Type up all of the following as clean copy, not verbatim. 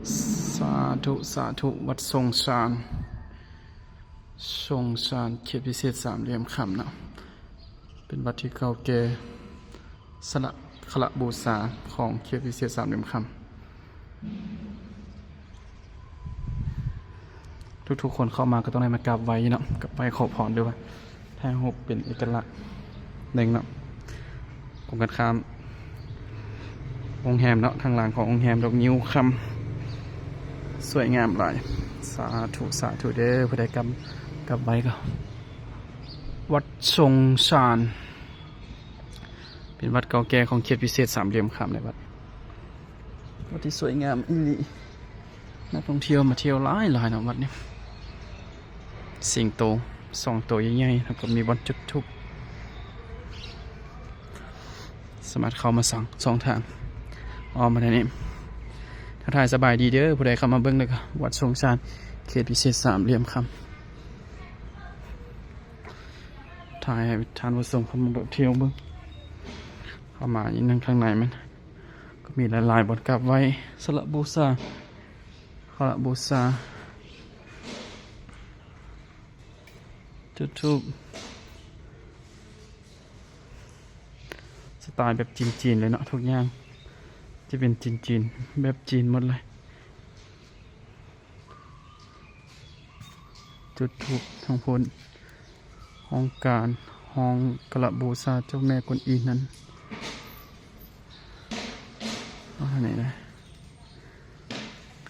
สาธุสาธุวัดทรงสารเขตพิเศษสามเหลี่ยมคำนะเป็นวัดที่เก่าแก่สละขละบูชาของเขตพิเศษสามเหลี่ยมคำทุกๆคนเข้ามาก็ต้องได้มากราบไหว้เนาะกับไปขอพรด้วยว่าแท่งหกเป็นเอกลักษณ์หนึ่งเนาะตรงกันข้ามองค์แฮมเนาะทางหลังขององค์แฮมดอกนิ้วคำสวยงามหลายสาธุเด้อพระได้กำกับไว้ก็วัดทรงสารเป็นวัดเก่าแก่ของเขตพิเศษสามเหลี่ยมคำในวัดที่สวยงามอีหลีนักท่องเที่ยวมาเที่ยวหลายเนาะวัดนี้สิงโต2 ตัวใหญ่ๆแล้วก็มีบอลจุดทุบสามารถเข้ามาสองทางออกมาได้นี่ถ้าถ่ายสบายดีเด้อผู้ใดเข้ามาเบิ่งเลยก็วัดทรงสารเขตพิเศษสามเหลี่ยมคำถ่ายให้ทานผู้ชมเข้ามาเที่ยวเบิ่งเข้ามาอีกนั่งข้างในมันก็มีหลายๆบทกราบไหว้สละบูชาขละบูชาจุดธูปสไตล์แบบจีนๆเลยเนาะทุกอย่างจะเป็นจีนแบบจีนหมดเลยจุดธูปทางพ้นห้องการห้องกระบูชาเจ้าแม่กวนอิมนั้นอะไรไหนนะ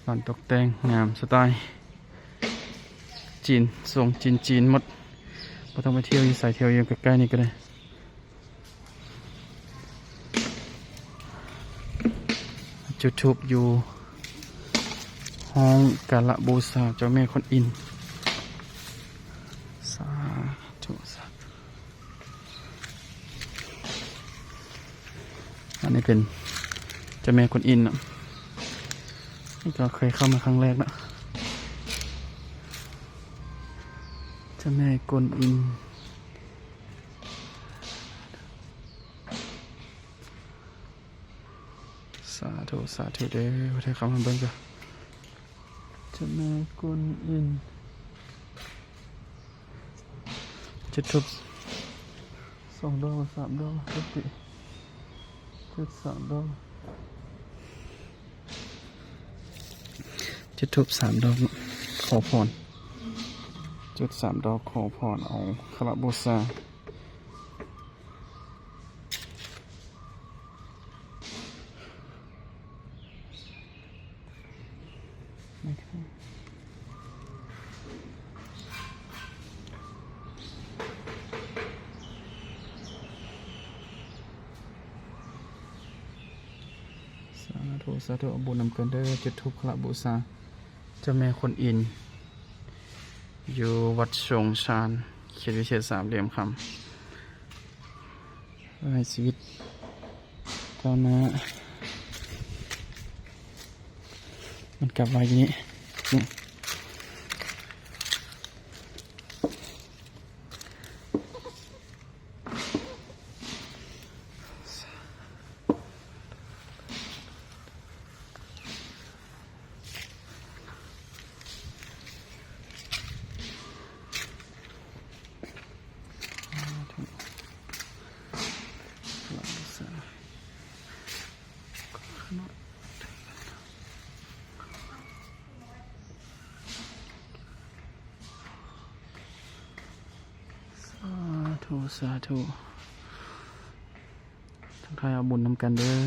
การตกแต่งงามสไตล์จีนทรงจีนหมดไม่ต้องไปเที่ยวใส่เที่ยวอยู่ใกล้ๆนี่ก็ได้จุดธูปอยู่ห้องกาลบูชาเจ้าแม่กวนอิมสาธุอันนี้เป็นเจ้าแม่กวนอิมนะนี่ก็เคยเข้ามาครั้งแรกนะเจ้าแม่กวนอิมสาธุเด้อพระเทพคำมันเบิ้งจ้ะเจ้าแม่กวนอิมจุดธูป2 ดอก3 ดอกจุด3 ดอกจุดธูป3 ดอกขอพรจุด3 ดอกขอพรเอาขละบูชาสาธุบุญนำเกินเด้อจุดธูปขละบูชาเจ้าแม่กวนอิมอยู่วัดทรงสารเขตพิเศษสามเหลี่ยมคำให้ชีวิตเจ้านะมันกลับมาอย่างนี้สาธุทั้งใครเอาบุญนำกันเด้อ